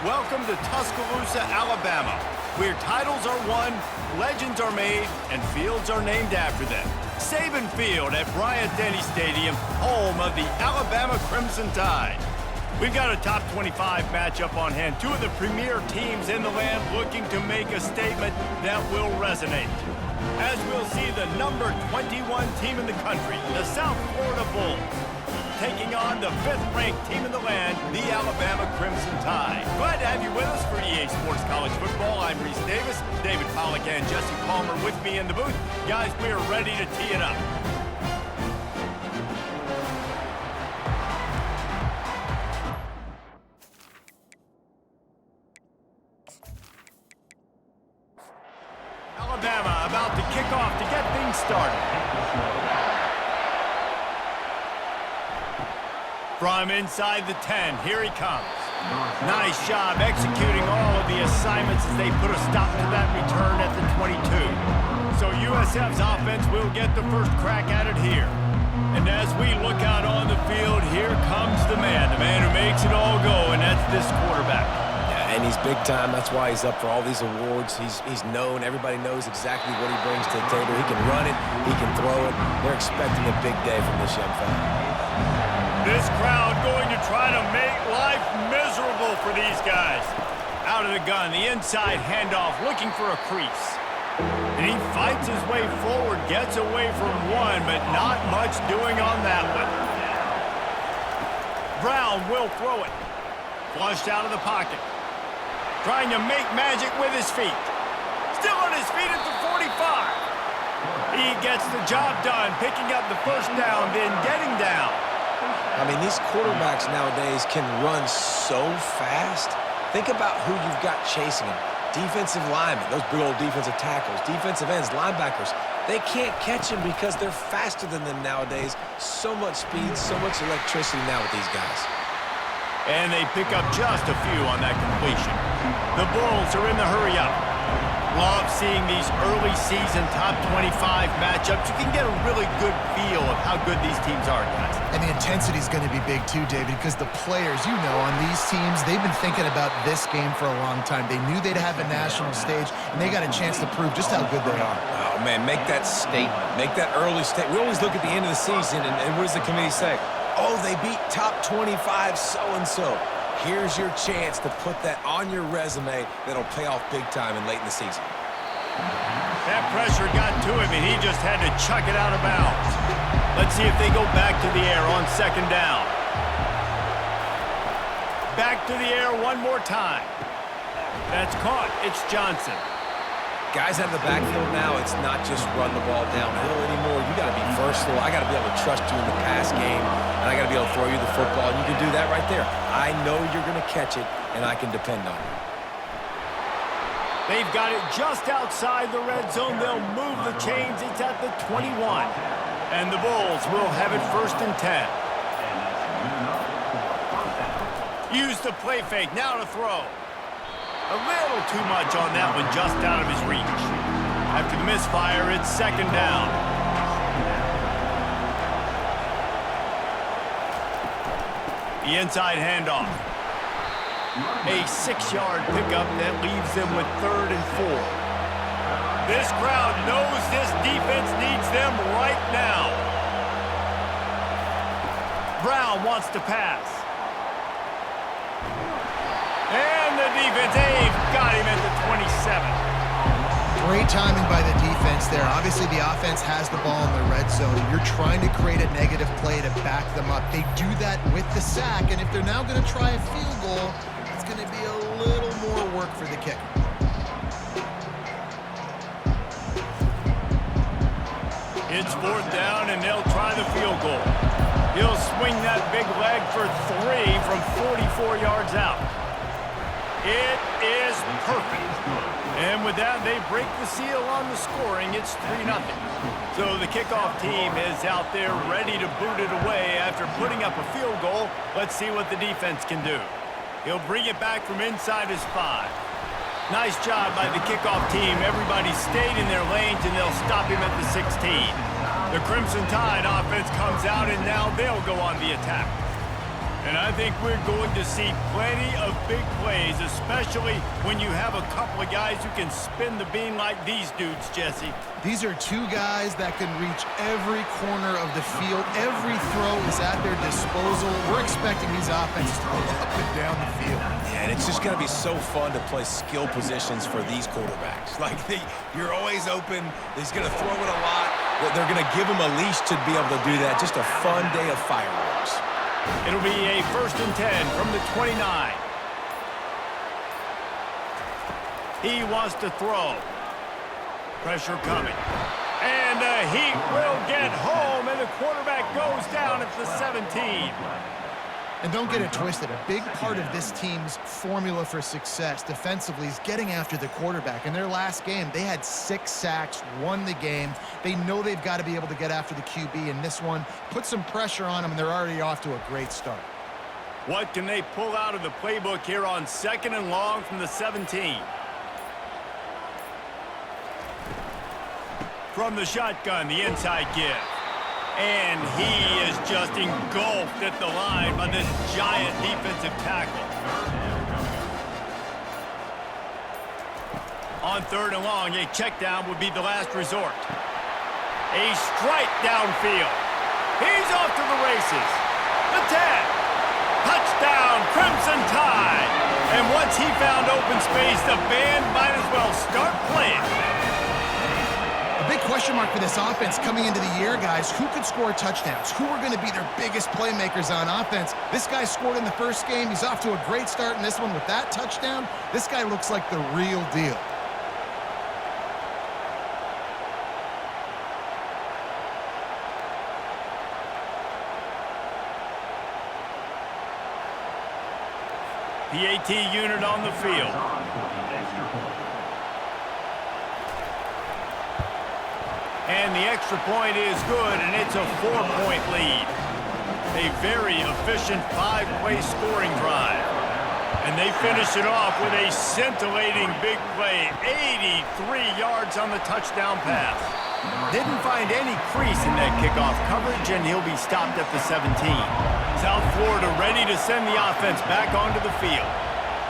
Welcome to Tuscaloosa, Alabama, where titles are won, legends are made, and fields are named after them. Saban Field at Bryant-Denny Stadium, home of the Alabama Crimson Tide. We've got a top 25 matchup on hand. Two of the premier teams in the land looking to make a statement that will resonate. As we'll see the number 21 team in the country, the South Florida Bulls, taking on the 5th-ranked team in the land, the Alabama Crimson Tide. Glad to have you with us for EA Sports College Football. I'm Reese Davis, David Pollack and Jesse Palmer with me in the booth. Guys, we are ready to tee it up. Alabama about to kick off to get things started. From inside the 10, here he comes. Nice job executing all of the assignments as they put a stop to that return at the 22. So USF's offense will get the first crack at it here. And as we look out on the field, here comes the man who makes it all go, and that's this quarterback. Yeah, and he's big time. That's why he's up for all these awards. He's known. Everybody knows exactly what he brings to the table. He can run it. He can throw it. They're expecting a big day from this young fella. This crowd going to try to make life miserable for these guys. Out of the gun, the inside handoff, looking for a crease. And he fights his way forward, gets away from one, but not much doing on that one. Brown will throw it. Flushed out of the pocket. Trying to make magic with his feet. Still on his feet at the 45. He gets the job done, picking up the first down, then getting down. I mean, these quarterbacks nowadays can run so fast. Think about who you've got chasing them. Defensive linemen, those big old defensive tackles, defensive ends, linebackers. They can't catch them because they're faster than them nowadays. So much speed, so much electricity now with these guys. And they pick up just a few on that completion. The Bulls are in the hurry-up. Love seeing these early season top 25 matchups. You can get a really good feel of how good these teams are, guys. And the intensity is going to be big too, David, because the players, you know, on these teams, they've been thinking about this game for a long time. They knew they'd have a national stage, and they got a chance to prove just how good they are. Oh, man, make that statement. Make that early statement. We always look at the end of the season, and what does the committee say? Oh, they beat top 25 so-and-so. Here's your chance to put that on your resume that'll pay off big time and late in the season. That pressure got to him, and he just had to chuck it out of bounds. Let's see if they go back to the air on second down. Back to the air one more time. That's caught. It's Johnson. Guys out of the backfield now, it's not just run the ball downhill anymore. You got to be versatile. I got to be able to trust you in the pass game, and I got to be able to throw you the football, and you can do that right there. I know you're going to catch it, and I can depend on you. They've got it just outside the red zone. They'll move the chains. It's at the 21. And the Bulls will have it 1st and 10. Use the play fake. Now to throw. A little too much on that one, just out of his reach. After the misfire, it's 2nd down. The inside handoff. A 6-yard pickup that leaves them with 3rd and 4. This crowd knows this defense needs them right now. Brown wants to pass. And the defense, they've got him at the 27. Great timing by the defense there. Obviously, the offense has the ball in the red zone. You're trying to create a negative play to back them up. They do that with the sack, and if they're now going to try a field goal, it's going to be a little more work for the kicker. It's 4th down, and they'll try the field goal. He'll swing that big leg for 3 from 44 yards out. It is perfect. And with that, they break the seal on the scoring. It's 3-0. So the kickoff team is out there ready to boot it away after putting up a field goal. Let's see what the defense can do. He'll bring it back from inside his 5. Nice job by the kickoff team. Everybody stayed in their lanes, and they'll stop him at the 16. The Crimson Tide offense comes out, and now they'll go on the attack. And I think we're going to see plenty of big plays, especially when you have a couple of guys who can spin the bean like these dudes, Jesse. These are two guys that can reach every corner of the field. Every throw is at their disposal. We're expecting these offenses to go up and down the field. Yeah, and it's just going to be so fun to play skill positions for these quarterbacks. Like, you're always open. He's going to throw it a lot. They're going to give him a leash to be able to do that. Just a fun day of fireworks. It'll be a 1st and 10 from the 29. He wants to throw. Pressure coming. And the Heat will get home, and the quarterback goes down at the 17. And don't get it twisted. A big part of this team's formula for success defensively is getting after the quarterback. In their last game, they had 6 sacks, won the game. They know they've got to be able to get after the QB in this one. Put some pressure on them, and they're already off to a great start. What can they pull out of the playbook here on 2nd and long from the 17? From the shotgun, the inside give. And he is just engulfed at the line by this giant defensive tackle. On 3rd and long, a check down would be the last resort. A strike downfield. He's off to the races. The 10. Touchdown, Crimson Tide. And once he found open space, the band might as well start playing. Big question mark for this offense coming into the year, guys. Who could score touchdowns? Who are going to be their biggest playmakers on offense? This guy scored in the first game. He's off to a great start in this one with that touchdown. This guy looks like the real deal. PAT unit on the field. And the extra point is good, and it's a 4-point lead. A very efficient 5-play scoring drive. And they finish it off with a scintillating big play. 83 yards on the touchdown pass. Didn't find any crease in that kickoff coverage, and he'll be stopped at the 17. South Florida ready to send the offense back onto the field.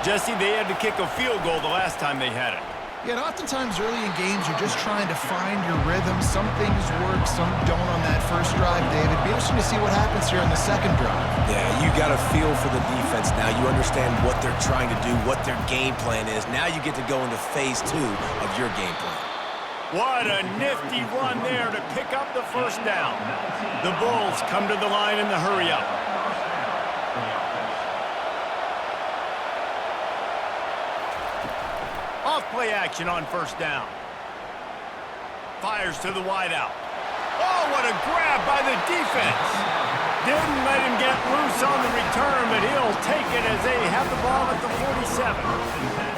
Jesse, they had to kick a field goal the last time they had it. Yeah, and oftentimes early in games, you're just trying to find your rhythm. Some things work, some don't on that first drive, David. Be interesting to see what happens here in the second drive. Yeah, you got a feel for the defense now. You understand what they're trying to do, what their game plan is. Now you get to go into phase 2 of your game plan. What a nifty run there to pick up the first down. The Bulls come to the line in the hurry-up. Off-play action on first down. Fires to the wideout. Oh, what a grab by the defense. Didn't let him get loose on the return, but he'll take it as they have the ball at the 47.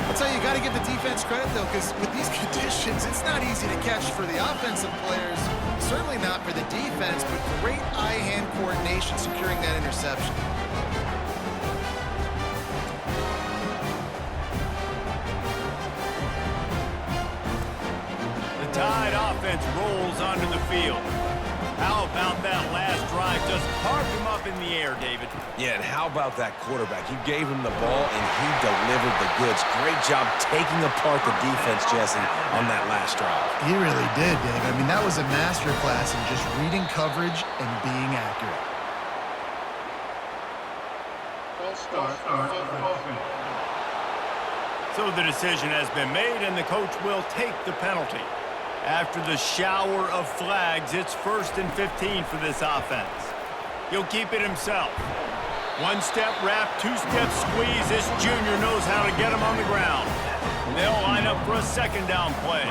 I'll tell you, you got to give the defense credit, though, because with these conditions, it's not easy to catch for the offensive players. Certainly not for the defense, but great eye-hand coordination securing that interception. The Tide offense rolls onto the field. How about that last drive? Just carved him up in the air, David. Yeah, and how about that quarterback? You gave him the ball, and he delivered the goods. Great job taking apart the defense, Jesse, on that last drive. He really did, Dave. I mean, that was a masterclass in just reading coverage and being accurate. So the decision has been made, and the coach will take the penalty. After the shower of flags, it's 1st and 15 for this offense. He'll keep it himself. One-step wrap, two-step squeeze. This junior knows how to get him on the ground. They'll line up for a second down play.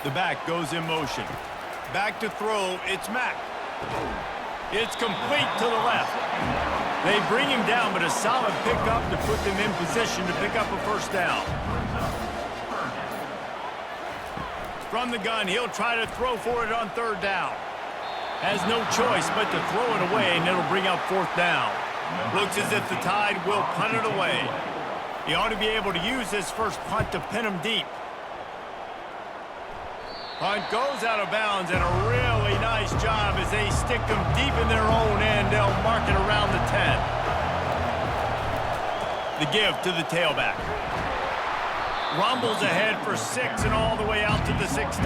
The back goes in motion. Back to throw, it's Mack. It's complete to the left. They bring him down, but a solid pickup to put them in position to pick up a first down. From the gun, he'll try to throw for it on 3rd down. Has no choice but to throw it away, and it'll bring up 4th down. Looks as if the Tide will punt it away. He ought to be able to use this first punt to pin him deep. Punt goes out of bounds, and a really nice job as they stick them deep in their own end. They'll mark it around the 10. The give to the tailback. Rumbles ahead for 6 and all the way out to the 16.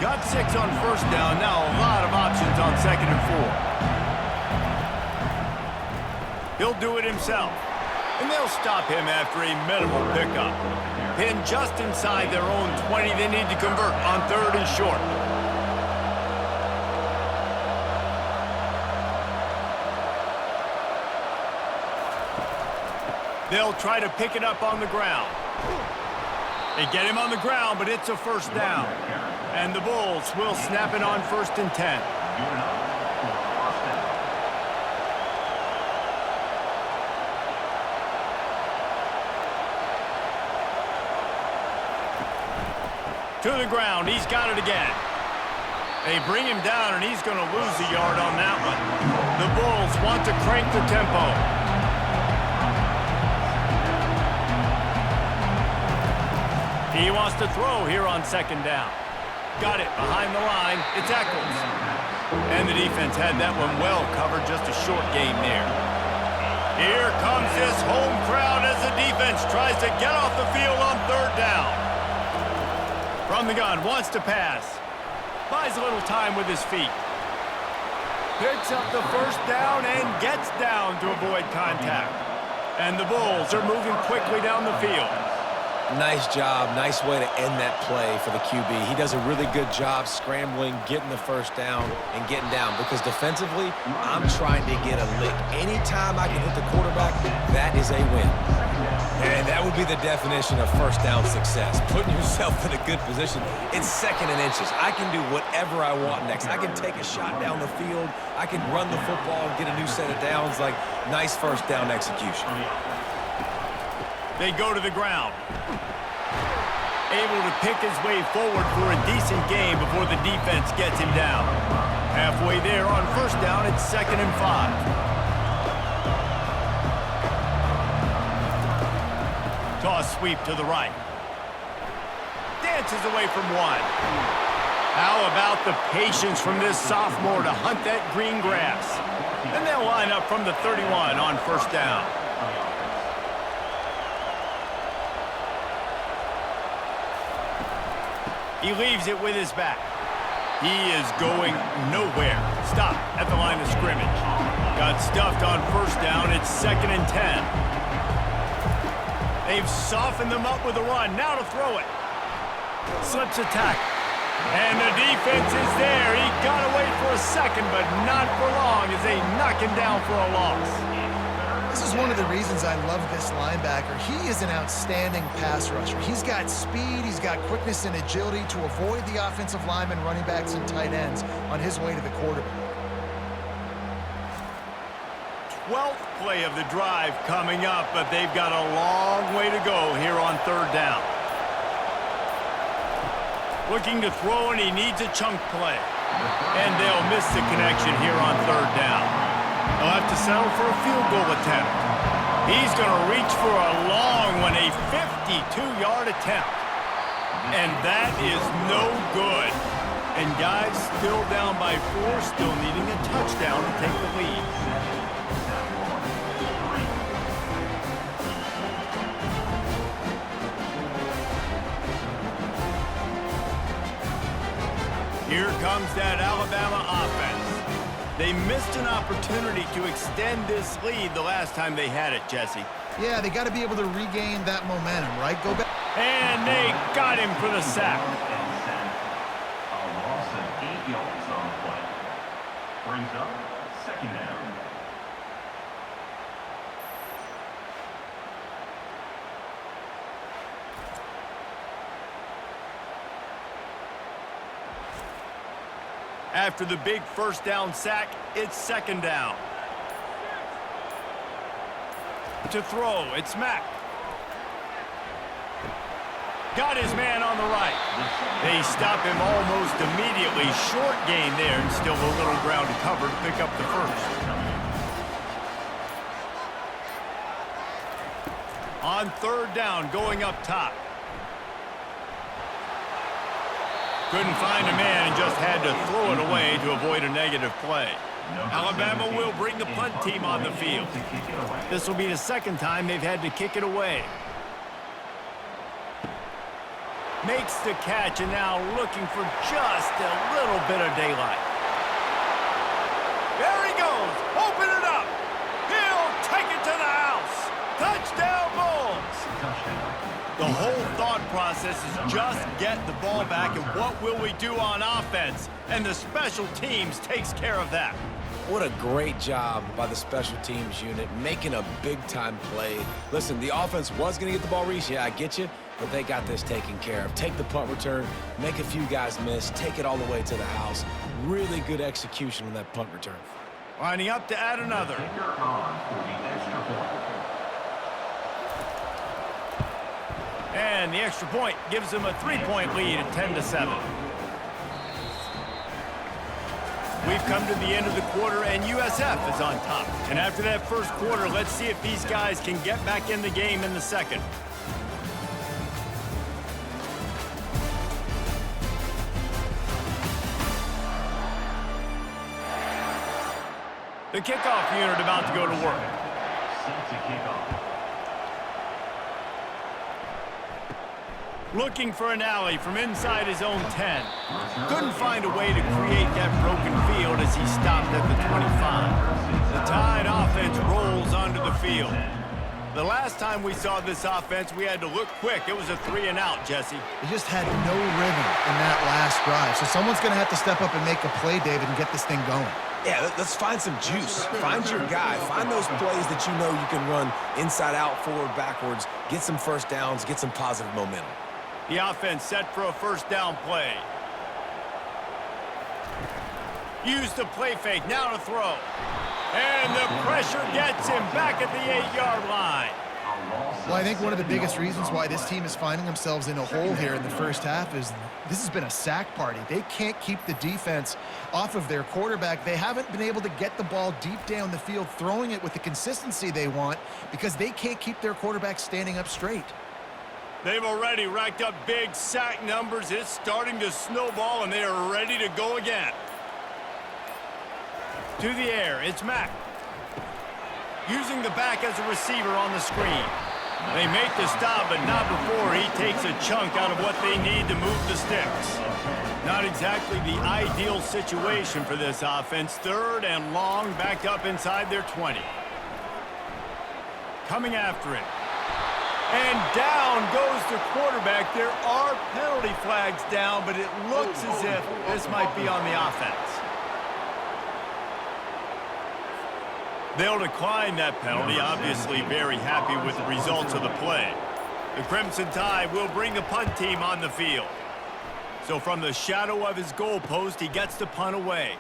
Got 6 on first down. Now a lot of options on 2nd and 4. He'll do it himself. And they'll stop him after a minimal pickup. Pinned just inside their own 20. They need to convert on 3rd and short. They'll try to pick it up on the ground. They get him on the ground, but it's a first down. And the Bulls will snap it on 1st and 10. To the ground, he's got it again. They bring him down, and he's going to lose a yard on that one. The Bulls want to crank the tempo. He wants to throw here on 2nd down. Got it behind the line. It's Eccles. And the defense had that one well covered, just a short gain there. Here comes this home crowd as the defense tries to get off the field on 3rd down. From the gun, wants to pass. Buys a little time with his feet. Picks up the first down and gets down to avoid contact. And the Bulls are moving quickly down the field. Nice job. Nice way to end that play for the QB. He does a really good job scrambling, getting the first down, and getting down. Because defensively, I'm trying to get a lick. Anytime I can hit the quarterback, that is a win. And that would be the definition of first down success. Putting yourself in a good position. It's 2nd and inches. I can do whatever I want next. I can take a shot down the field. I can run the football and get a new set of downs. Like, nice first down execution. They go to the ground. Able to pick his way forward for a decent gain before the defense gets him down. Halfway there on first down, it's 2nd and 5. Toss sweep to the right. Dances away from one. How about the patience from this sophomore to hunt that green grass? And they'll line up from the 31 on first down. He leaves it with his back. He is going nowhere. Stop at the line of scrimmage. Got stuffed on first down. It's 2nd and 10. They've softened them up with a run. Now to throw it. Slips a tackle. And the defense is there. He got away for a second, but not for long as they knock him down for a loss. This is one of the reasons I love this linebacker. He is an outstanding pass rusher. He's got speed, he's got quickness and agility to avoid the offensive linemen, running backs, and tight ends on his way to the quarterback. 12th play of the drive coming up, but they've got a long way to go here on 3rd down. Looking to throw, and he needs a chunk play. And they'll miss the connection here on 3rd down. They'll have to settle for a field goal attempt. He's going to reach for a long one, a 52-yard attempt. And that is no good. And guys still down by 4, still needing a touchdown to take the lead. Here comes that Alabama offense. They missed an opportunity to extend this lead the last time they had it, Jesse. Yeah, they got to be able to regain that momentum, right? Go back. And they got him for the sack. A loss of 8 yards on the play. Brings up 2nd down. After the big first down sack, it's 2nd down. To throw, it's Mack. Got his man on the right. They stop him almost immediately. Short gain there, and still a little ground to cover to pick up the first. On 3rd down, going up top. Couldn't find a man and just had to throw it away to avoid a negative play. Alabama will bring the punt team on the field. This will be the second time they've had to kick it away. Makes the catch and now looking for just a little bit of daylight. There he goes. Open it up. He'll take it to the house. Touchdown Bulls. The whole thought process is just get the ball back and what will we do on offense? And the special teams takes care of that. What a great job by the special teams unit, making a big-time play. Listen, the offense was going to get the ball, Reese. Yeah, I get you, but they got this taken care of. Take the punt return, make a few guys miss, take it all the way to the house. Really good execution on that punt return. Lining up to add another. And the extra point gives them a 3-point lead at 10-7. We've come to the end of the quarter, and USF is on top. And after that first quarter, let's see if these guys can get back in the game in the second. The kickoff unit about to go to work. Set to kick off. Looking for an alley from inside his own 10. Couldn't find a way to create that broken field as he stopped at the 25. The Tide offense rolls onto the field. The last time we saw this offense, we had to look quick. It was a 3-and-out, Jesse. They just had no rhythm in that last drive. So someone's going to have to step up and make a play, David, and get this thing going. Yeah, let's find some juice. Find your guy. Find those plays that you know you can run inside out, forward, backwards. Get some first downs. Get some positive momentum. The offense set for a first down play. Use the play fake, now to throw. And the pressure gets him back at the 8-yard line. Well, I think one of the biggest reasons why this team is finding themselves in a hole here in the first half is this has been a sack party. They can't keep the defense off of their quarterback. They haven't been able to get the ball deep down the field, throwing it with the consistency they want because they can't keep their quarterback standing up straight. They've already racked up big sack numbers. It's starting to snowball, and they are ready to go again. To the air, it's Mack. Using the back as a receiver on the screen. They make the stop, but not before he takes a chunk out of what they need to move the sticks. Not exactly the ideal situation for this offense. 3rd and long, backed up inside their 20. Coming after it. And down goes the quarterback. There are penalty flags down, but it looks as if this might be on the offense. They'll decline that penalty, obviously very happy with the results of the play. The Crimson Tide will bring the punt team on the field. So from the shadow of his goalpost, he gets the punt away.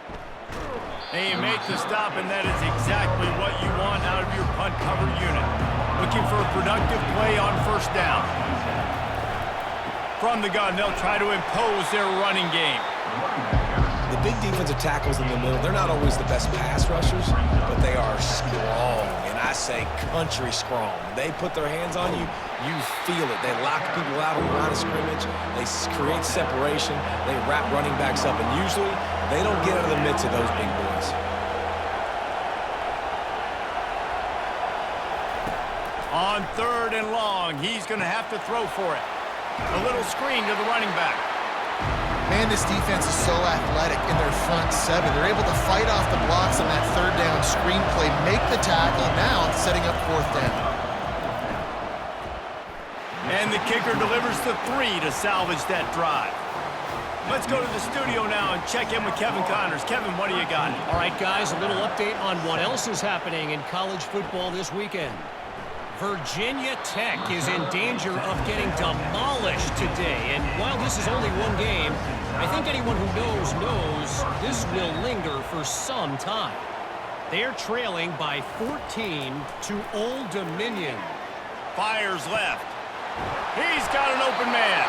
And you make the stop, and that is exactly what you want out of your punt cover unit. Looking for a productive play on first down. From the gun, they'll try to impose their running game. The big defensive tackles in the middle, they're not always the best pass rushers, but they are strong, and I say country strong. They put their hands on you, you feel it. They lock people out on the line of scrimmage. They create separation. They wrap running backs up, and usually they don't get out of the midst of those big boys. On 3rd and long, he's going to have to throw for it. A little screen to the running back. Man, this defense is so athletic in their front 7. They're able to fight off the blocks on that 3rd down screen play, make the tackle. Now it's setting up 4th down. And the kicker delivers the 3 to salvage that drive. Let's go to the studio now and check in with Kevin Connors. Kevin, what do you got? All right, guys, a little update on what else is happening in college football this weekend. Virginia Tech is in danger of getting demolished today. And while this is only one game, I think anyone who knows this will linger for some time. They're trailing by 14 to Old Dominion. Fires left. He's got an open man.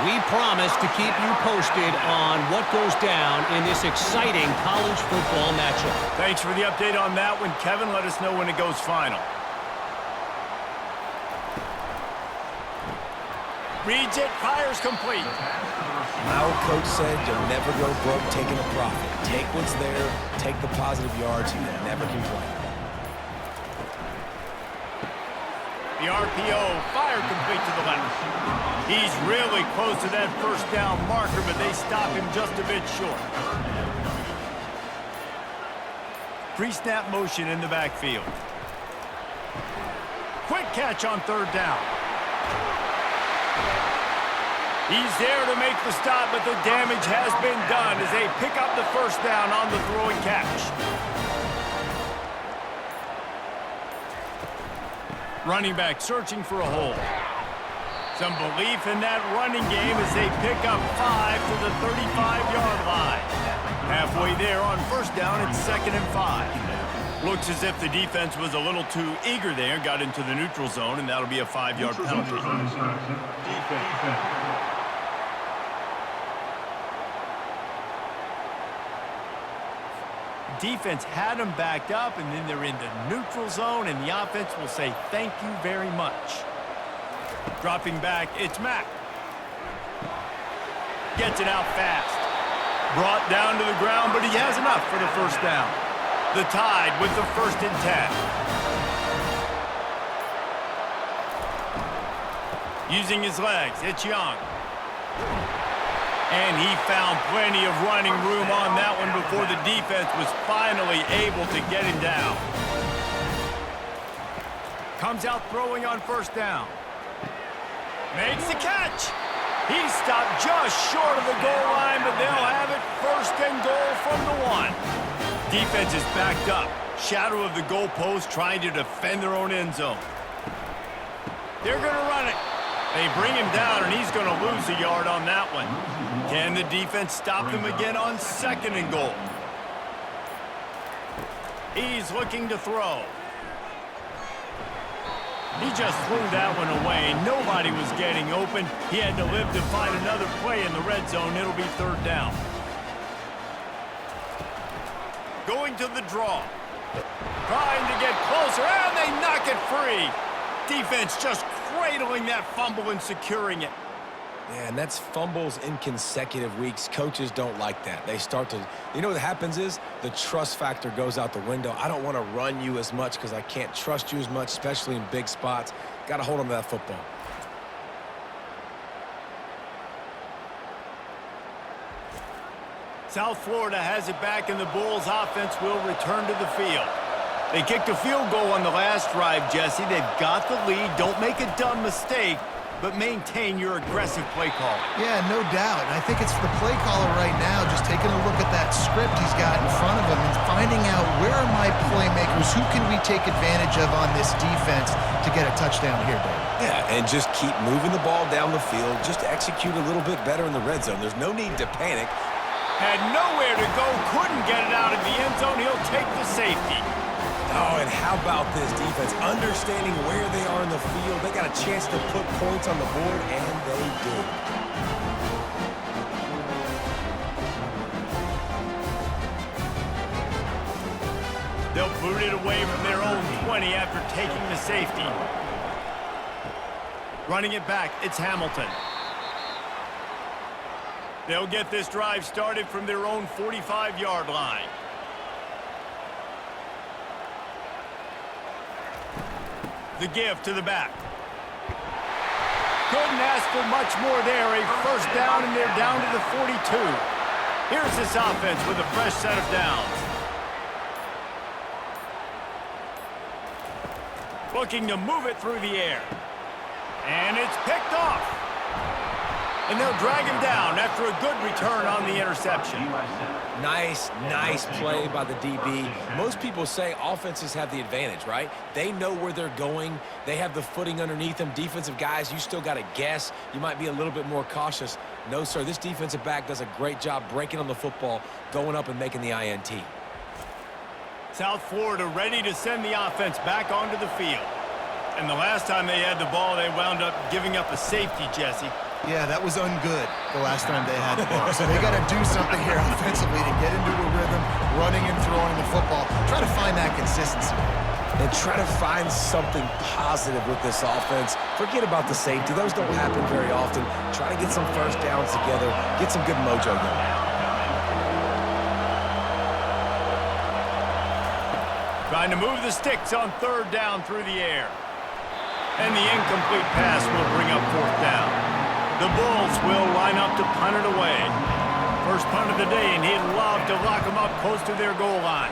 We promise to keep you posted on what goes down in this exciting college football matchup. Thanks for the update on that one, Kevin. Let us know when it goes final. Reads it, fires complete. My old coach said you'll never go broke taking a profit. Take what's there, take the positive yards, and you'll never complain. The RPO, fire complete to the left. He's really close to that first down marker, but they stop him just a bit short. Pre-snap motion in the backfield. Quick catch on third down. He's there to make the stop, but the damage has been done as they pick up the first down on the throw and catch. Running back searching for a hole. Some belief in that running game as they pick up 5 to the 35-yard line. Halfway there on first down, it's 2nd and 5. Looks as if the defense was a little too eager there, got into the neutral zone, and that'll be a 5-yard penalty. Defense had them backed up, and then they're in the neutral zone, and the offense will say thank you very much. Dropping back, it's Mack. Gets it out fast. Brought down to the ground, but he has enough for the first down. The Tide with the 1st and 10. Using his legs, it's Young. And he found plenty of running room on that one before the defense was finally able to get him down. Comes out throwing on first down. Makes the catch. He stopped just short of the goal line, but they'll have it 1st and goal from the 1. Defense is backed up. Shadow of the goalpost trying to defend their own end zone. They're going to run it. They bring him down, and he's going to lose a yard on that one. Can the defense stop him again on 2nd and goal? He's looking to throw. He just threw that one away. Nobody was getting open. He had to live to find another play in the red zone. It'll be 3rd down. Going to the draw. Trying to get closer, and they knock it free. Defense just cradling that fumble and securing it. Yeah, and that's fumbles in consecutive weeks. Coaches don't like that. They start to, you know what happens is the trust factor goes out the window. I don't want to run you as much because I can't trust you as much, especially in big spots. Got to hold on to that football. South Florida has it back, and the Bulls offense will return to the field. They kicked a field goal on the last drive, Jesse. They've got the lead. Don't make a dumb mistake, but maintain your aggressive play call. Yeah, no doubt. And I think it's the play caller right now just taking a look at that script he's got in front of him and finding out where are my playmakers, who can we take advantage of on this defense to get a touchdown here, Dave. Yeah, and just keep moving the ball down the field. Just execute a little bit better in the red zone. There's no need to panic. Had nowhere to go, couldn't get it out of the end zone. He'll take the safety. Oh, and how about this defense? Understanding where they are in the field. They got a chance to put points on the board, and they did. They'll boot it away from their own 20 after taking the safety. Running it back, it's Hamilton. They'll get this drive started from their own 45-yard line. The give to the back. Couldn't ask for much more there. A first down, and they're down to the 42. Here's this offense with a fresh set of downs. Looking to move it through the air. And it's picked off. And they'll drag him down after a good return on the interception. Nice play by the DB. Most people say offenses have the advantage, right? They know where they're going. They have the footing underneath them. Defensive guys, you still got to guess. You might be a little bit more cautious. No, sir, this defensive back does a great job breaking on the football, going up and making the INT. South Florida ready to send the offense back onto the field. And the last time they had the ball, they wound up giving up a safety, Jesse. Yeah, that was ungood the last time they had the ball. So they got to do something here offensively to get into a rhythm, running and throwing the football. Try to find that consistency. and try to find something positive with this offense. Forget about the safety. Those don't happen very often. Try to get some first downs together, get some good mojo going. Trying to move the sticks on third down through the air. And the incomplete pass will bring up fourth down. The Bulls will line up to punt it away. First punt of the day, and he'd love to lock them up close to their goal line.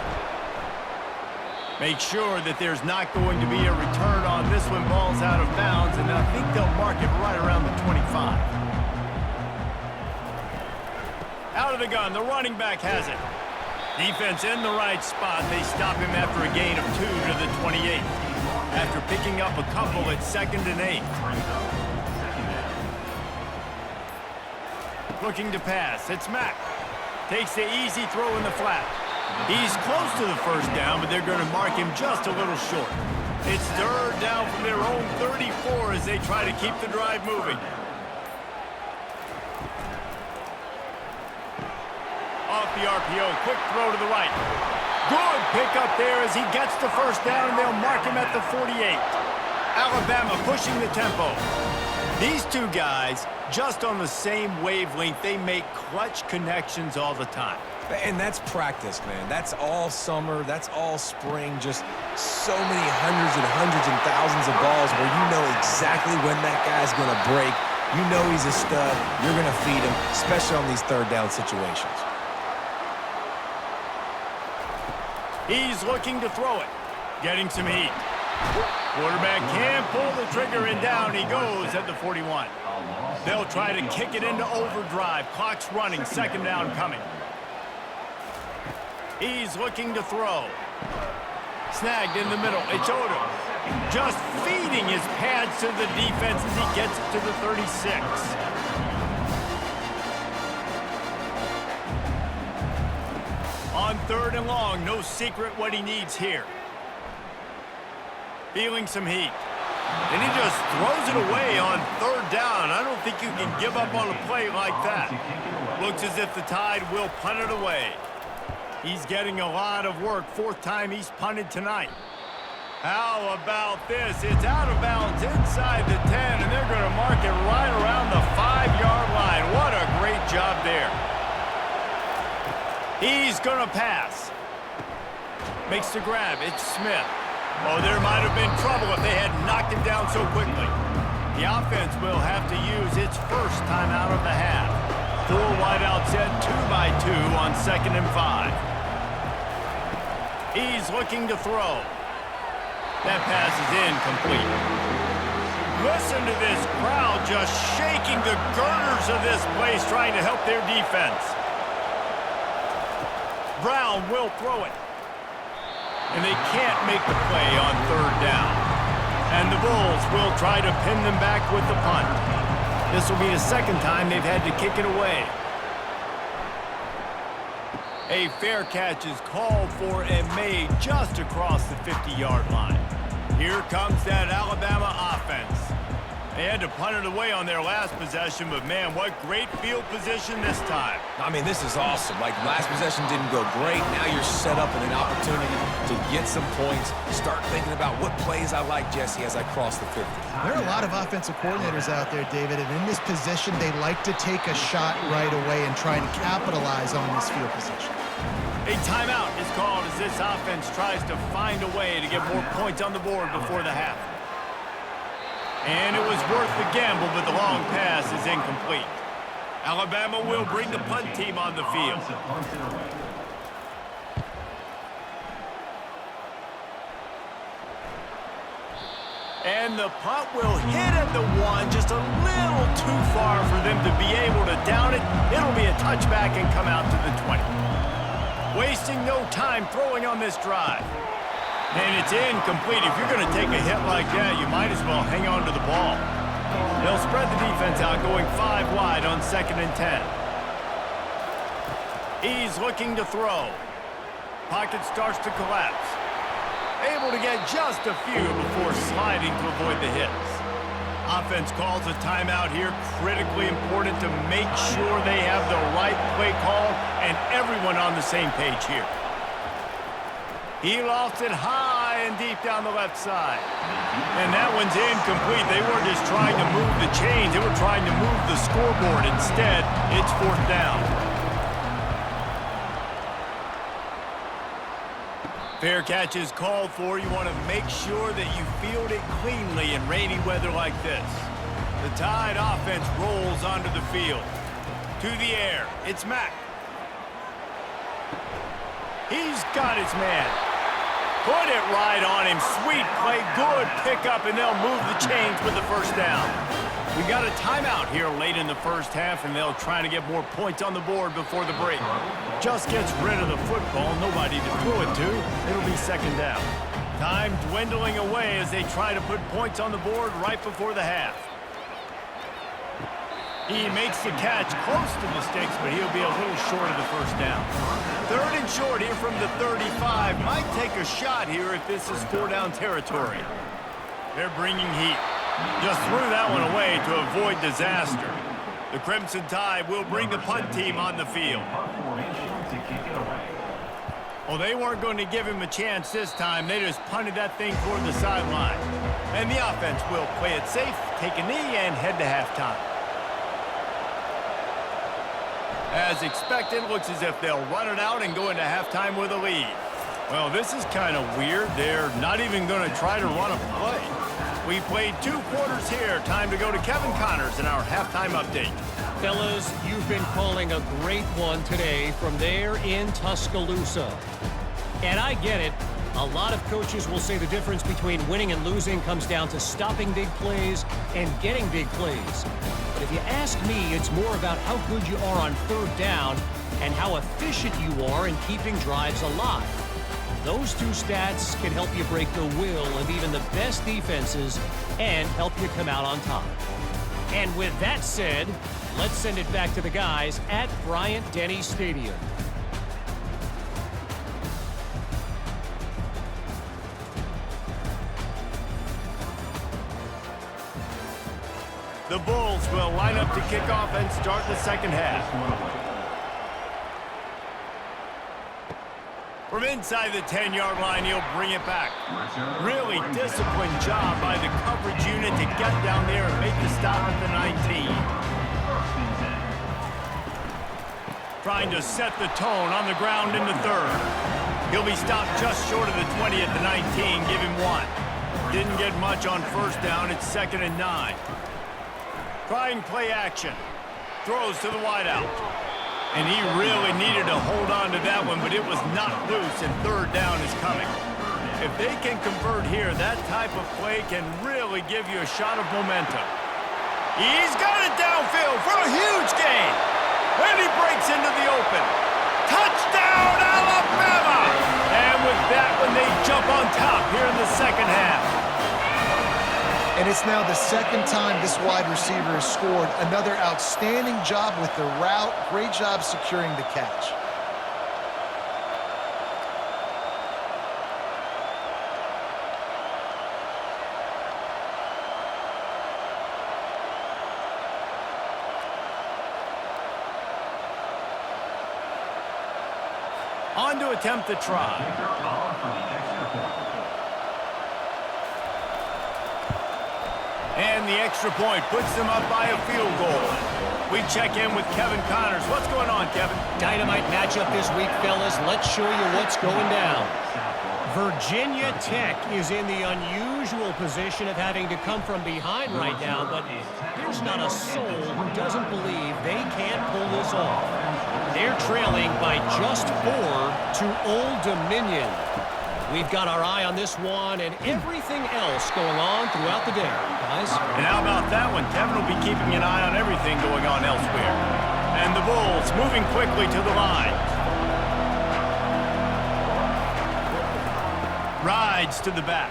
Make sure that there's not going to be a return on this when ball's out of bounds, and I think they'll mark it right around the 25. Out of the gun, the running back has it. Defense in the right spot. They stop him after a gain of 2 to the 28. After picking up a couple at 2nd and 8. Looking to pass. It's Mack. Takes the easy throw in the flat. He's close to the first down, but they're going to mark him just a little short. It's third down from their own 34 as they try to keep the drive moving. Off the RPO, quick throw to the right. Good pickup there as he gets the first down, and they'll mark him at the 48. Alabama pushing the tempo. These two guys, just on the same wavelength, they make clutch connections all the time. And that's practice, man. That's all summer. That's all spring. Just so many hundreds and thousands of balls where you know exactly when that guy's going to break. You know he's a stud. You're going to feed him, especially on these third down situations. He's looking to throw it. Getting some heat. Quarterback can't pull the trigger, and down he goes at the 41. They'll try to kick it into overdrive. Clock's running. Second down coming. He's looking to throw. Snagged in the middle. It's Odom. Just feeding his pads to the defense as he gets it to the 36. On third and long, no secret what he needs here. Feeling some heat. And he just throws it away on third down. I don't think you can give up on a play like that. Looks as if the Tide will punt it away. He's getting a lot of work. Fourth time he's punted tonight. How about this? It's out of bounds inside the 10, and they're going to mark it right around the 5-yard line. What a great job there. He's going to pass. Makes the grab. It's Smith. Oh, there might have been trouble if they had knocked him down so quickly. The offense will have to use its first time out of the half. 4 wideout set, 2 by 2 on 2nd and 5. He's looking to throw. That pass is incomplete. Listen to this crowd just shaking the girders of this place trying to help their defense. Brown will throw it. And they can't make the play on third down. And the Bulls will try to pin them back with the punt. This will be the second time they've had to kick it away. A fair catch is called for and made just across the 50-yard line. Here comes that Alabama offense. They had to punt it away on their last possession, but man, what great field position this time. I mean, this is awesome. Like, last possession didn't go great. Now you're set up in an opportunity to get some points. Start thinking about what plays I like, Jesse, as I cross the 50. There are a lot of offensive coordinators out there, David, and in this position, they like to take a shot right away and try and capitalize on this field position. A timeout is called as this offense tries to find a way to get more points on the board before the half. And it was worth the gamble, but the long pass is incomplete. Alabama will bring the punt team on the field. And the punt will hit at the 1, just a little too far for them to be able to down it. It'll be a touchback and come out to the 20. Wasting no time throwing on this drive. And it's incomplete. If you're going to take a hit like that, you might as well hang on to the ball. They'll spread the defense out, going 5 wide on 2nd and 10. He's looking to throw. Pocket starts to collapse. Able to get just a few before sliding to avoid the hits. Offense calls a timeout here. Critically important to make sure they have the right play call and everyone on the same page here. He lost it high playing deep down the left side. And that one's incomplete. They weren't just trying to move the chains. They were trying to move the scoreboard. Instead, it's 4th down. Fair catch is called for. You want to make sure that you field it cleanly in rainy weather like this. The Tide offense rolls onto the field. To the air, it's Mack. He's got his man. Put it right on him. Sweet play, good pickup, and they'll move the chains with the 1st down. We got a timeout here late in the 1st half, and they'll try to get more points on the board before the break. Just gets rid of the football, nobody to throw it to. It'll be 2nd down. Time dwindling away as they try to put points on the board right before the half. He makes the catch close to the sticks, but he'll be a little short of the 1st down. 3rd and short here from the 35. Might take a shot here if this is 4-down territory. They're bringing heat. Just threw that one away to avoid disaster. The Crimson Tide will bring the punt team on the field. Well, they weren't going to give him a chance this time. They just punted that thing toward the sideline. And the offense will play it safe, take a knee, and head to halftime. As expected, looks as if they'll run it out and go into halftime with a lead. Well, this is kind of weird. They're not even going to try to run a play. We played 2 quarters here. Time to go to Kevin Connors in our halftime update. Fellas, you've been calling a great one today from there in Tuscaloosa. And I get it. A lot of coaches will say the difference between winning and losing comes down to stopping big plays and getting big plays. But if you ask me, it's more about how good you are on 3rd down and how efficient you are in keeping drives alive. Those 2 stats can help you break the will of even the best defenses and help you come out on top. And with that said, let's send it back to the guys at Bryant-Denny Stadium. The Bulls will line up to kick off and start the 2nd half. From inside the 10-yard line, he'll bring it back. Really disciplined job by the coverage unit to get down there and make the stop at the 19. Trying to set the tone on the ground in the 3rd. He'll be stopped just short of the 20 at the 19. Give him 1. Didn't get much on 1st down. It's 2nd and 9. Trying play action. Throws to the wideout. And he really needed to hold on to that one, but it was not loose, and 3rd down is coming. If they can convert here, that type of play can really give you a shot of momentum. He's got it downfield for a huge gain. And he breaks into the open. Touchdown, Alabama! And with that one, they jump on top here in the 2nd half. And it's now the 2nd time this wide receiver has scored. Another outstanding job with the route. Great job securing the catch. On to attempt the try. And the extra point puts them up by a field goal. We check in with Kevin Connors. What's going on, Kevin? Dynamite matchup this week, fellas. Let's show you what's going down. Virginia Tech is in the unusual position of having to come from behind right now, but there's not a soul who doesn't believe they can't pull this off. They're trailing by just 4 to Old Dominion. We've got our eye on this one and everything else going on throughout the day, guys. And how about that one? Kevin will be keeping an eye on everything going on elsewhere. And the Bulls moving quickly to the line. Rides to the back.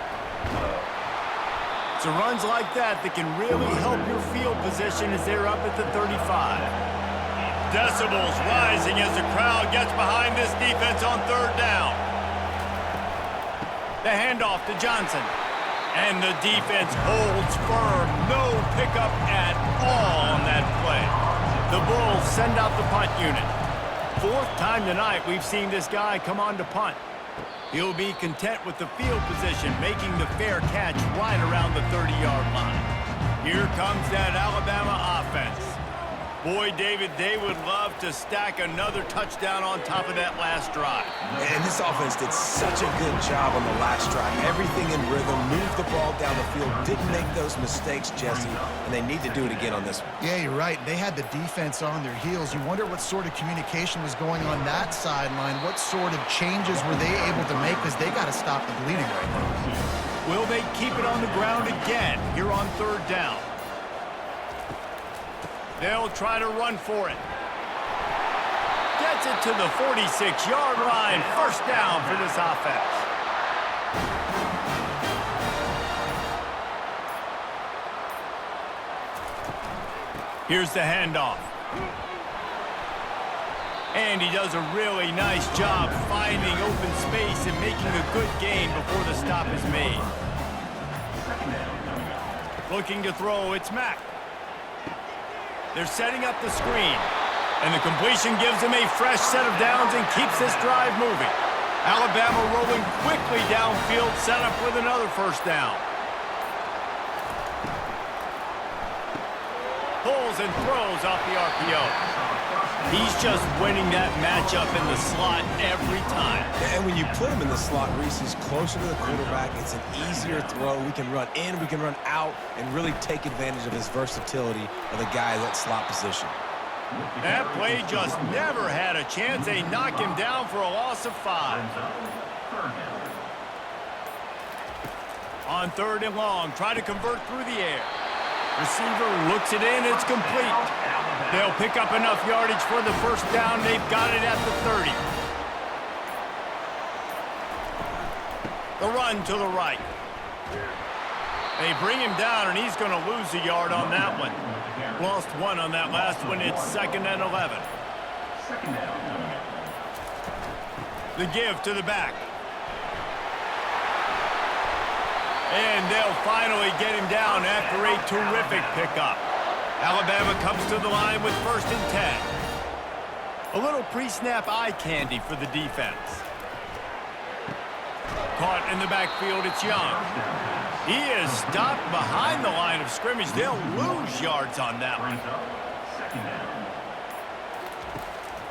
So runs like that can really help your field position as they're up at the 35. Decibels rising as the crowd gets behind this defense on 3rd down. The handoff to Johnson. And the defense holds firm. No pickup at all on that play. The Bulls send out the punt unit. 4th time tonight we've seen this guy come on to punt. He'll be content with the field position, making the fair catch right around the 30-yard line. Here comes that Alabama offense. Boy, David, they would love to stack another touchdown on top of that last drive. And this offense did such a good job on the last drive. Everything in rhythm, moved the ball down the field, didn't make those mistakes, Jesse, and they need to do it again on this one. Yeah, you're right. They had the defense on their heels. You wonder what sort of communication was going on that sideline. What sort of changes were they able to make, because they got to stop the bleeding right now. Will they keep it on the ground again here on third down? They'll try to run for it. Gets it to the 46-yard line. First down for this offense. Here's the handoff. And he does a really nice job finding open space and making a good gain before the stop is made. Looking to throw, it's Mack. They're setting up the screen, and the completion gives them a fresh set of downs and keeps this drive moving. Alabama rolling quickly downfield, set up with another first down. Pulls and throws off the RPO. He's just winning that matchup in the slot every time. And when you put him in the slot, Reese, he's closer to the quarterback. It's an easier throw. We can run in, we can run out, and really take advantage of his versatility of the guy in that slot position. That play just never had a chance. They knock him down for a loss of 5. On third and long, try to convert through the air. Receiver looks it in, it's complete. They'll pick up enough yardage for the first down. They've got it at the 30. The run to the right. They bring him down, and he's going to lose a yard on that one. Lost 1 on that last one. It's 2nd and 11. The give to the back. And they'll finally get him down after a terrific pickup. Alabama comes to the line with 1st and 10. A little pre-snap eye candy for the defense. Caught in the backfield, it's Young. He is stopped behind the line of scrimmage. They'll lose yards on that one.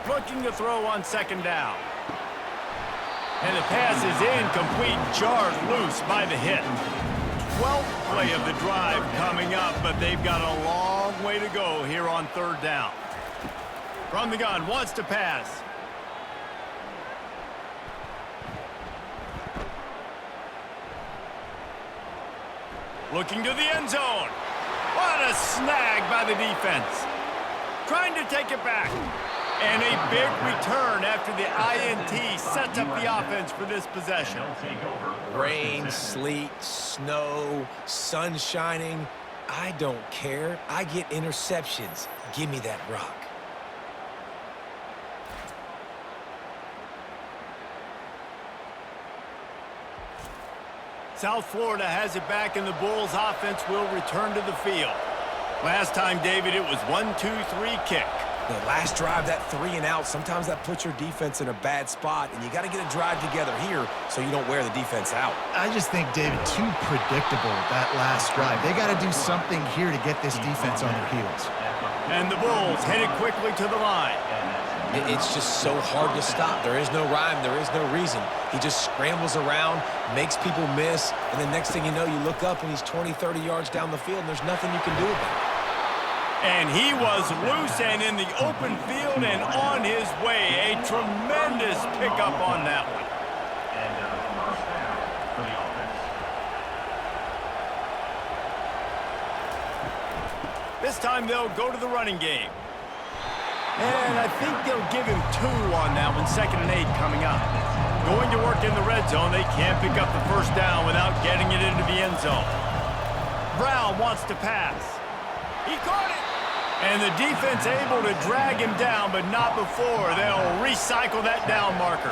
Looking to throw on 2nd down. And the pass is incomplete, jarred loose by the hit. 12th play of the drive coming up, but they've got a long way to go here on 3rd down. From the gun, wants to pass. Looking to the end zone. What a snag by the defense. Trying to take it back. And a big return after the INT sets up the offense for this possession. Rain, sleet, snow, sun shining. I don't care. I get interceptions. Give me that rock. South Florida has it back, and the Bulls offense will return to the field. Last time, David, it was 1-2-3 kick. The last drive, that 3 and out, sometimes that puts your defense in a bad spot, and you got to get a drive together here so you don't wear the defense out. I just think, David, too predictable that last drive. They got to do something here to get this defense on their heels. And the Bulls headed quickly to the line. It's just so hard to stop. There is no rhyme. There is no reason. He just scrambles around, makes people miss, and the next thing you know, you look up and he's 20, 30 yards down the field, and there's nothing you can do about it. And he was loose and in the open field and on his way. A tremendous pickup on that one. And first down for the offense. This time they'll go to the running game. And I think they'll give him 2 on that one. 2nd and 8 coming up. Going to work in the red zone. They can't pick up the first down without getting it into the end zone. Brown wants to pass. He caught it. And the defense able to drag him down, but not before. They'll recycle that down marker.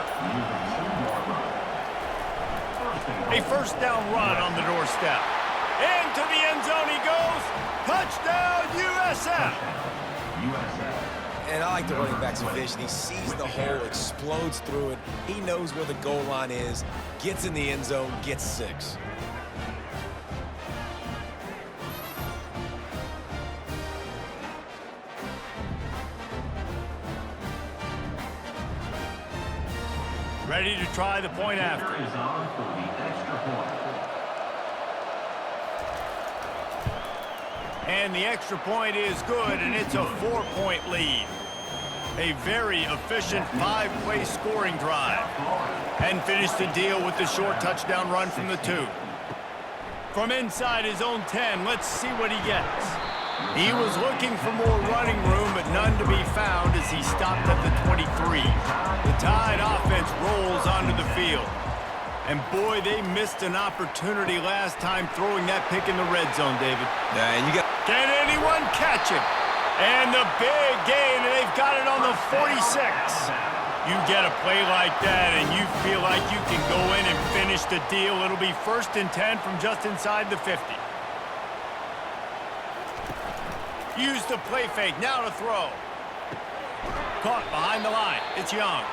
A first down run on the doorstep. Into the end zone he goes. Touchdown, USF. And I like the running back's vision. He sees the hole, explodes through it. He knows where the goal line is, gets in the end zone, gets 6. Ready to try the point after. Is on for the extra point. And the extra point is good, and it's a 4-point lead. A very efficient 5-play scoring drive. And finished the deal with the short touchdown run from the 2. From inside his own 10, let's see what he gets. He was looking for more running room, but none to be found as he stopped at the 23. The Tide offense rolls onto the field. And boy, they missed an opportunity last time throwing that pick in the red zone, David. Yeah, and you got... Can anyone catch him? And the big gain, and they've got it on the 46. You get a play like that, and you feel like you can go in and finish the deal. It'll be 1st and 10 from just inside the 50. Use the play fake, now to throw. Caught behind the line, it's Young.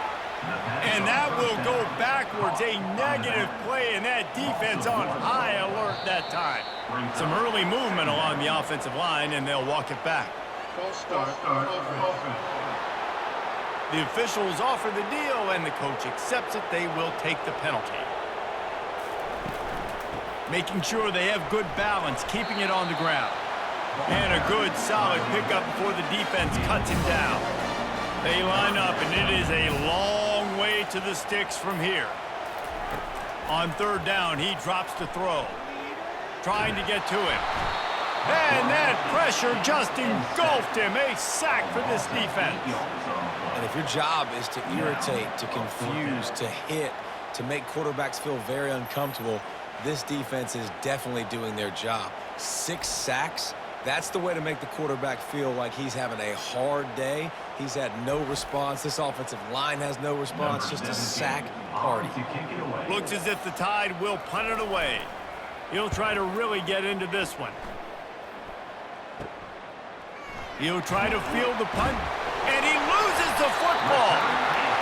And that will go backwards, a negative play, and that defense on high alert that time. Some early movement along the offensive line, and they'll walk it back. The officials offer the deal, and the coach accepts it. They will take the penalty. Making sure they have good balance, keeping it on the ground. And a good, solid pickup before the defense cuts him down. They line up, and it is a long way to the sticks from here. On 3rd down, he drops to throw. Trying to get to him. And that pressure just engulfed him. A sack for this defense. And if your job is to irritate, to confuse, to hit, to make quarterbacks feel very uncomfortable, this defense is definitely doing their job. 6 sacks, that's the way to make the quarterback feel like he's having a hard day. He's had no response. This offensive line has no response, just a sack party. Looks as if the Tide will punt it away. He'll try to really get into this one. He'll try to field the punt, and he loses the football.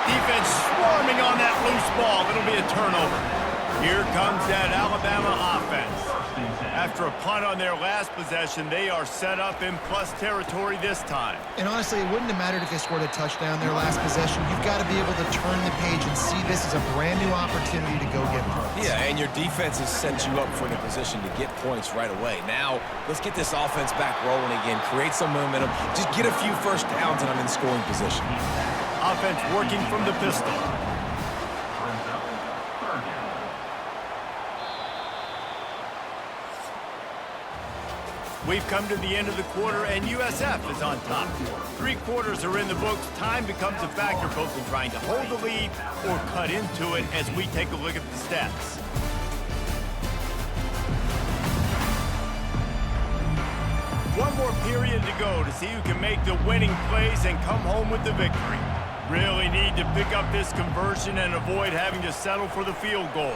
Defense swarming on that loose ball. It'll be a turnover. Here comes that Alabama offense. After a punt on their last possession, they are set up in plus territory this time. And honestly, it wouldn't have mattered if they scored a touchdown their last possession. You've got to be able to turn the page and see this as a brand new opportunity to go get points. Yeah, and your defense has set you up for the position to get points right away. Now, let's get this offense back rolling again, create some momentum, just get a few first downs, and I'm in scoring position. Offense working from the pistol. We've come to the end of the quarter, and USF is on top. 3 quarters are in the books. Time becomes a factor both in trying to hold the lead or cut into it as we take a look at the stats. One more period to go to see who can make the winning plays and come home with the victory. Really need to pick up this conversion and avoid having to settle for the field goal.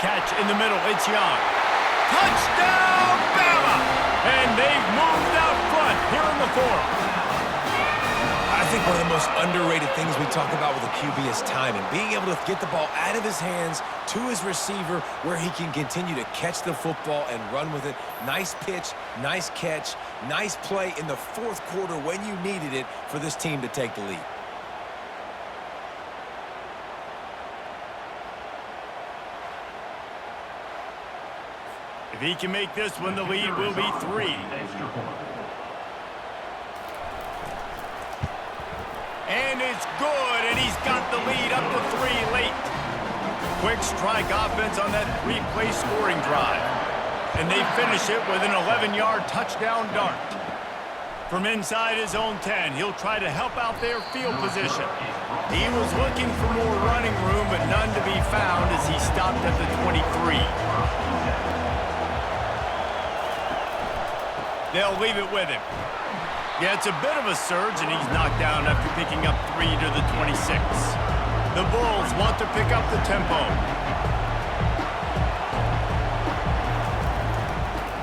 Catch in the middle, it's Young. Touchdown, Bama! And they've moved out front here in the 4th. I think one of the most underrated things we talk about with a QB is timing. Being able to get the ball out of his hands to his receiver where he can continue to catch the football and run with it. Nice pitch, nice catch, nice play in the 4th quarter when you needed it for this team to take the lead. If he can make this one, the lead will be 3. And it's good, and he's got the lead up to 3 late. Quick strike offense on that 3-play scoring drive. And they finish it with an 11-yard touchdown dart. From inside his own 10, he'll try to help out their field position. He was looking for more running room, but none to be found as he stopped at the 23. They'll leave it with him. Yeah, it's a bit of a surge, and he's knocked down after picking up 3 to the 26. The Bulls want to pick up the tempo.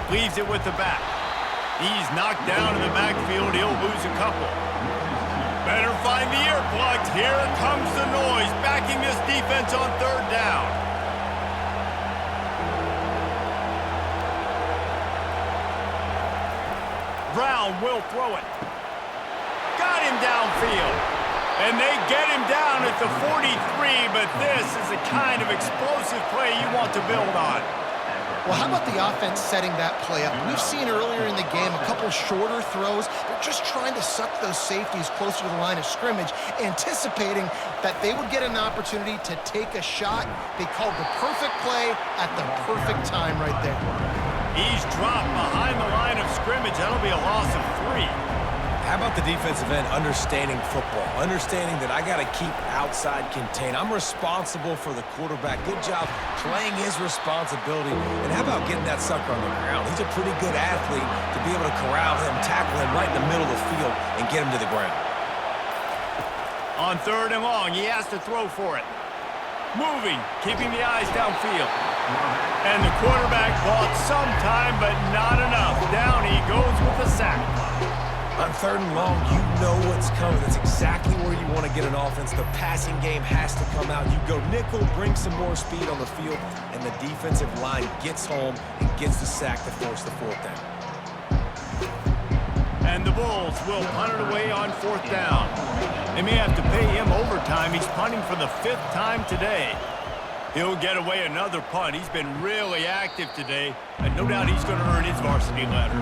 Leaves it with the back. He's knocked down in the backfield. He'll lose a couple. Better find the earplugs. Here comes the noise, backing this defense on third down. Brown will throw it. Got him downfield. And they get him down at the 43, but this is the kind of explosive play you want to build on. Well, how about the offense setting that play up? We've seen earlier in the game a couple shorter throws. They're just trying to suck those safeties closer to the line of scrimmage, anticipating that they would get an opportunity to take a shot. They called the perfect play at the perfect time right there. He's dropped behind the line of scrimmage. That'll be a loss of 3. How about the defensive end understanding football, understanding that I got to keep outside contained. I'm responsible for the quarterback. Good job playing his responsibility. And how about getting that sucker on the ground? He's a pretty good athlete to be able to corral him, tackle him right in the middle of the field, and get him to the ground. On third and long, he has to throw for it. Moving, keeping the eyes downfield. And the quarterback bought some time, but not enough. Down he goes with a sack. On third and long, you know what's coming. That's exactly where you want to get an offense. The passing game has to come out. You go nickel, bring some more speed on the field, and the defensive line gets home and gets the sack to force the fourth down. And the Bulls will punt it away on fourth down. They may have to pay him overtime. He's punting for the 5th time today. He'll get away another punt. He's been really active today, and no doubt he's going to earn his varsity letter.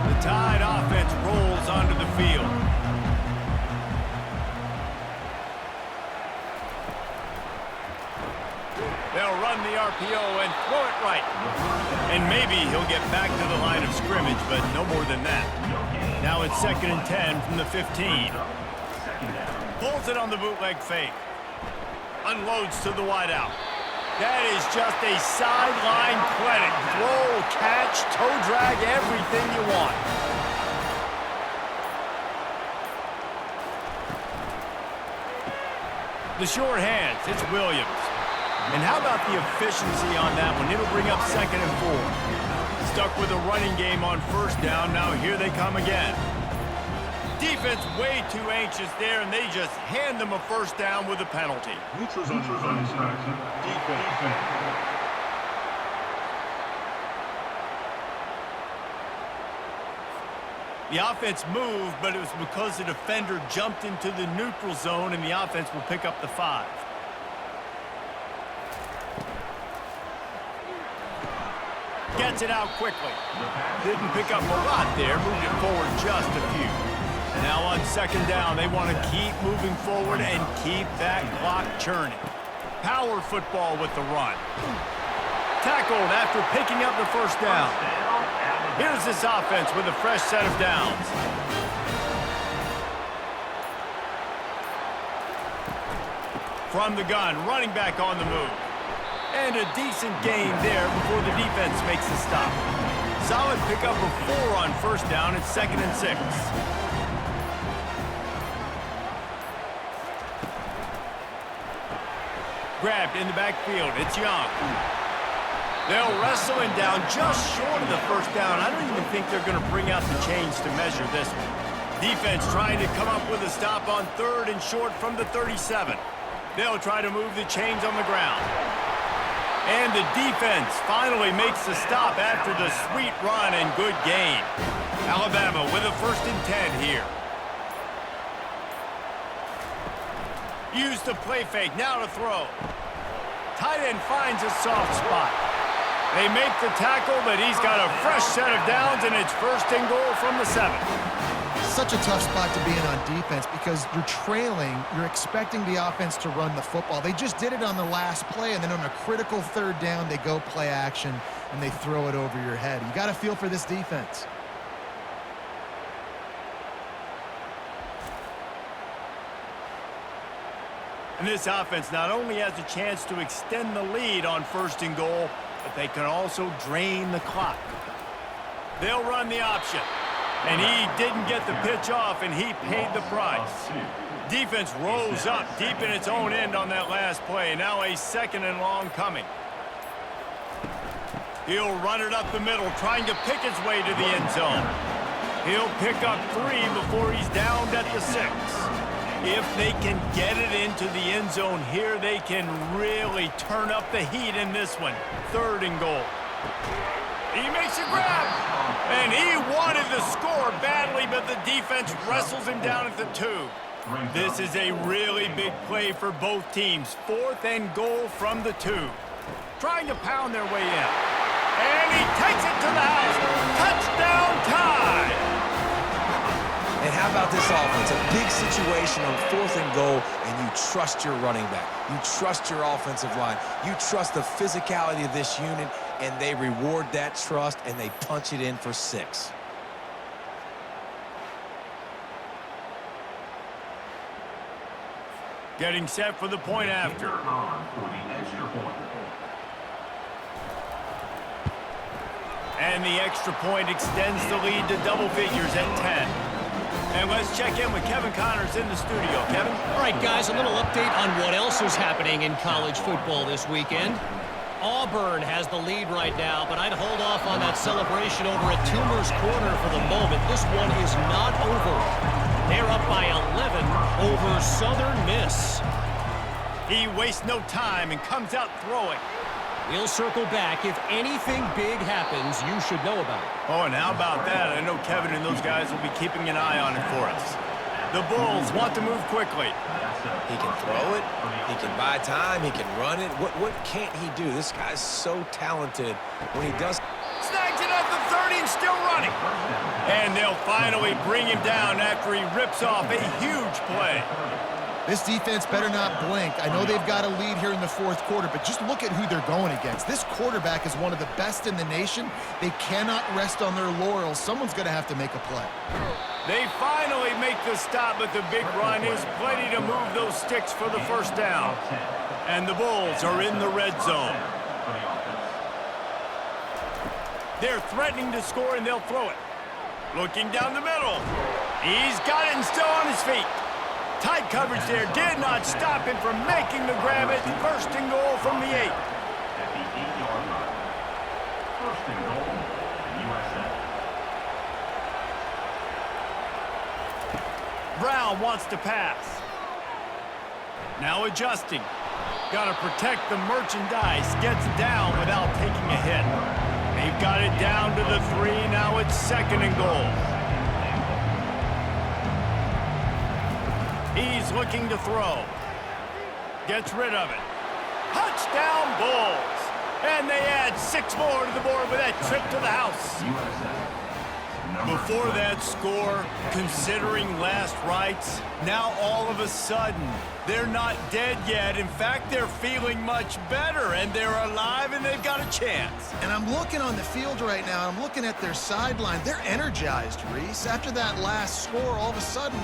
The Tide offense rolls onto the field. They'll run the RPO and throw it right. And maybe he'll get back to the line of scrimmage, but no more than that. Now it's 2nd and 10 from the 15. Pulls it on the bootleg fake. Unloads to the wideout. That is just a sideline credit. Throw, catch, toe drag, everything you want. The short hands, it's Williams. And how about the efficiency on that one? It'll bring up 2nd and 4. Stuck with a running game on first down. Now here they come again. Defense way too anxious there, and they just hand them a first down with a penalty. Defense. The offense moved, but it was because the defender jumped into the neutral zone, and the offense will pick up the 5. Gets it out quickly. Didn't pick up a lot there, moved it forward just a few. Now on 2nd down, they want to keep moving forward and keep that clock churning. Power football with the run. Tackled after picking up the first down. Here's this offense with a fresh set of downs. From the gun, running back on the move. And a decent gain there before the defense makes the stop. Solid pickup of 4 on first down. It's 2nd and 6. Grabbed in the backfield. It's Young. They'll wrestle him down just short of the first down. I don't even think they're going to bring out the chains to measure this one. Defense trying to come up with a stop on 3rd and short from the 37. They'll try to move the chains on the ground. And the defense finally makes the stop after the sweet run and good gain. Alabama with a 1st and 10 here. Use the play fake, now to throw. Tight end finds a soft spot. They make the tackle, but he's got a fresh set of downs, and it's 1st and goal from the 7. Such a tough spot to be in on defense because you're trailing, you're expecting the offense to run the football. They just did it on the last play, and then on a critical 3rd down, they go play action, and they throw it over your head. You got to feel for this defense. And this offense not only has a chance to extend the lead on 1st and goal, but they can also drain the clock. They'll run the option. And he didn't get the pitch off, and he paid the price. Defense rose up deep in its own end on that last play. Now a 2nd and long coming. He'll run it up the middle, trying to pick his way to the end zone. He'll pick up 3 before he's downed at the 6. If they can get it into the end zone here, they can really turn up the heat in this one. 3rd and goal. He makes a grab, and he wanted to score badly, but the defense wrestles him down at the 2. This is a really big play for both teams. 4th and goal from the 2. Trying to pound their way in. And he takes it to the house. Touchdown tie! And how about this offense? A big situation on 4th and goal, and you trust your running back. You trust your offensive line. You trust the physicality of this unit, and they reward that trust, and they punch it in for 6. Getting set for the point after. On for the extra point. And the extra point extends the lead to double figures at 10. And let's check in with Kevin Connors in the studio. Kevin? All right, guys, a little update on what else is happening in college football this weekend. Auburn has the lead right now, but I'd hold off on that celebration over at Toomer's Corner for the moment. This one is not over. They're up by 11 over Southern Miss. He wastes no time and comes out throwing. We'll circle back. If anything big happens, you should know about it. Oh, and how about that? I know Kevin and those guys will be keeping an eye on it for us. The Bulls want to move quickly. He can throw it. He can buy time. He can run it. What can't he do? This guy's so talented when he does. Snags it at the 30 and still running. And they'll finally bring him down after he rips off a huge play. This defense better not blink. I know they've got a lead here in the 4th quarter, but just look at who they're going against. This quarterback is one of the best in the nation. They cannot rest on their laurels. Someone's going to have to make a play. They finally make the stop, but the big run is plenty to move those sticks for the first down. And the Bulls are in the red zone. They're threatening to score, and they'll throw it. Looking down the middle. He's got it and still on his feet. Tight coverage there did not stop him from making the grab at 1st and goal from the 8. At the 8-yard line. 1st and goal, USA. Brown wants to pass. Now adjusting. Got to protect the merchandise. Gets down without taking a hit. They've got it down to the 3. Now it's 2nd and goal. He's looking to throw. Gets rid of it. Touchdown Bulls. And they add 6 more to the board with that trip to the house. Before that score, considering last rites, now all of a sudden, they're not dead yet. In fact, they're feeling much better, and they're alive, and they've got a chance. And I'm looking on the field right now, and I'm looking at their sideline. They're energized, Reese. After that last score, all of a sudden,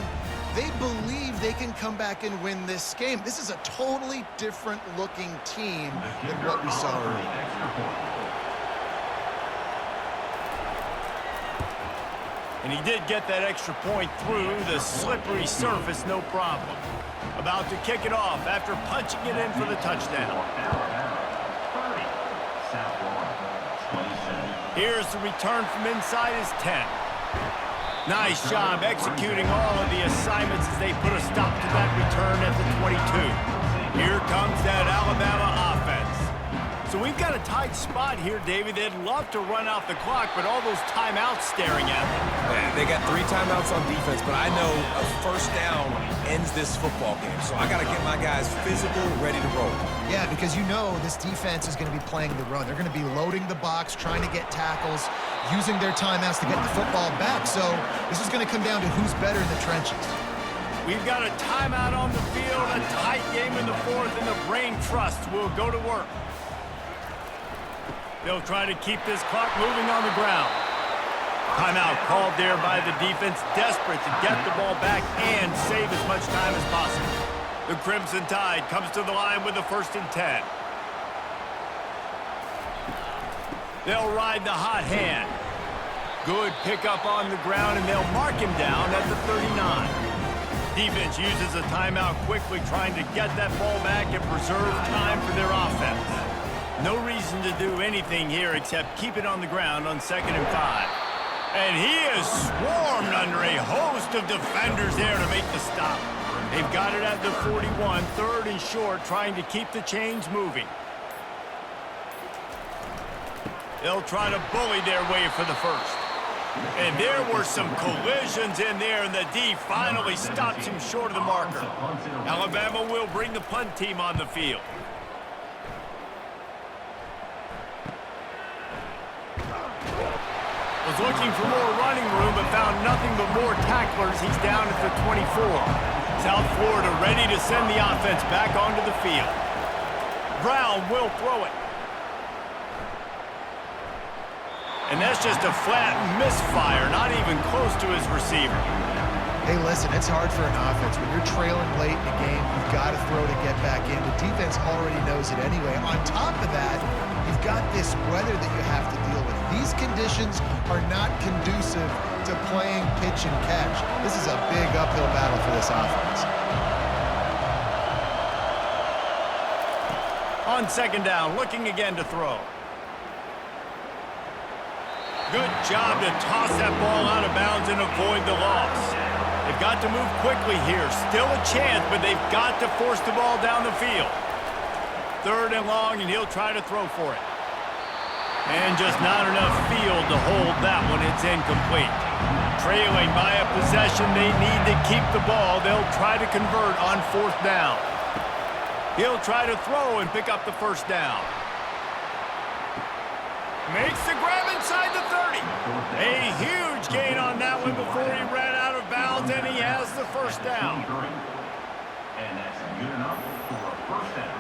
they believe they can come back and win this game. This is a totally different looking team than what we saw earlier. And he did get that extra point through the slippery surface, no problem. About to kick it off after punching it in for the touchdown. Here's the return from inside his 10. Nice job executing all of the assignments as they put a stop to that return at the 22. Here comes that Alabama offense. So we've got a tight spot here, David. They'd love to run out the clock, but all those timeouts staring at them. Yeah, they got 3 timeouts on defense, but I know a first down ends this football game. So I got to get my guys physical, ready to roll. Yeah, because you know this defense is going to be playing the run. They're going to be loading the box, trying to get tackles, using their timeouts to get the football back. So this is going to come down to who's better in the trenches. We've got a timeout on the field, a tight game in the 4th, and the brain trust will go to work. They'll try to keep this clock moving on the ground. Timeout called there by the defense, desperate to get the ball back and save as much time as possible. The Crimson Tide comes to the line with the 1st and 10. They'll ride the hot hand. Good pickup on the ground, and they'll mark him down at the 39. Defense uses a timeout quickly, trying to get that ball back and preserve time for their offense. No reason to do anything here except keep it on the ground on 2nd and 5. And he is swarmed under a host of defenders there to make the stop. They've got it at the 41, third and short, trying to keep the chains moving. They'll try to bully their way for the first. And there were some collisions in there, and the D finally stops him short of the marker. Alabama will bring the punt team on the field. Was looking for more running room, but found nothing but more tacklers. He's down at the 24. South Florida ready to send the offense back onto the field. Brown will throw it. And that's just a flat misfire, not even close to his receiver. Hey, listen, it's hard for an offense. When you're trailing late in the game, you've got to throw to get back in. The defense already knows it anyway. On top of that, you've got this weather that you have to deal with. These conditions are not conducive to playing pitch and catch. This is a big uphill battle for this offense. On second down, looking again to throw. Good job to toss that ball out of bounds and avoid the loss. They've got to move quickly here. Still a chance, but they've got to force the ball down the field. Third and long, and he'll try to throw for it. And just not enough field to hold that one. It's incomplete. Trailing by a possession, they need to keep the ball. They'll try to convert on fourth down. He'll try to throw and pick up the first down. Makes the grab inside the 30. A huge gain on that one before he ran out of bounds, and he has the first down. And that's good enough for a first down.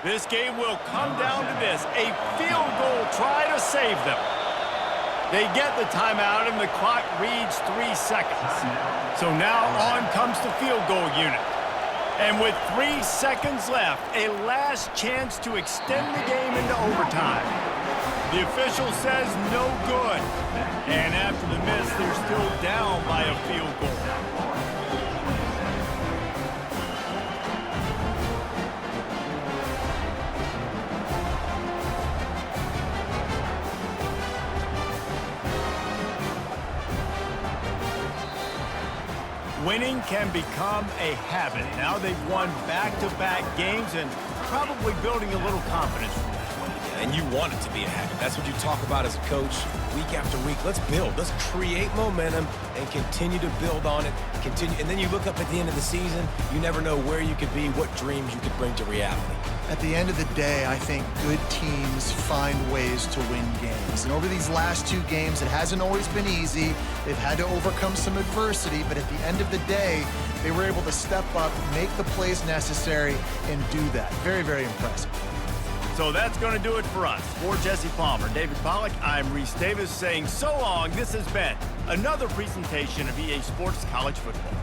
This game will come down to this. A field goal try to save them. They get the timeout, and the clock reads 3 seconds. So now on comes the field goal unit. And with 3 seconds left, a last chance to extend the game into overtime. The official says no good. And after the miss, they're still down by a field goal. Winning can become a habit. Now they've won back-to-back games and probably building a little confidence from that. And you want it to be a habit. That's what you talk about as a coach week after week. Let's build. Let's create momentum and continue to build on it. And then you look up at the end of the season, you never know where you could be, what dreams you could bring to reality. At the end of the day, I think good teams find ways to win games. And over these last 2 games, it hasn't always been easy. They've had to overcome some adversity, but at the end of the day, they were able to step up, make the plays necessary, and do that. Very, very impressive. So that's going to do it for us. For Jesse Palmer, David Pollack, I'm Reese Davis saying so long. This has been another presentation of EA Sports College Football.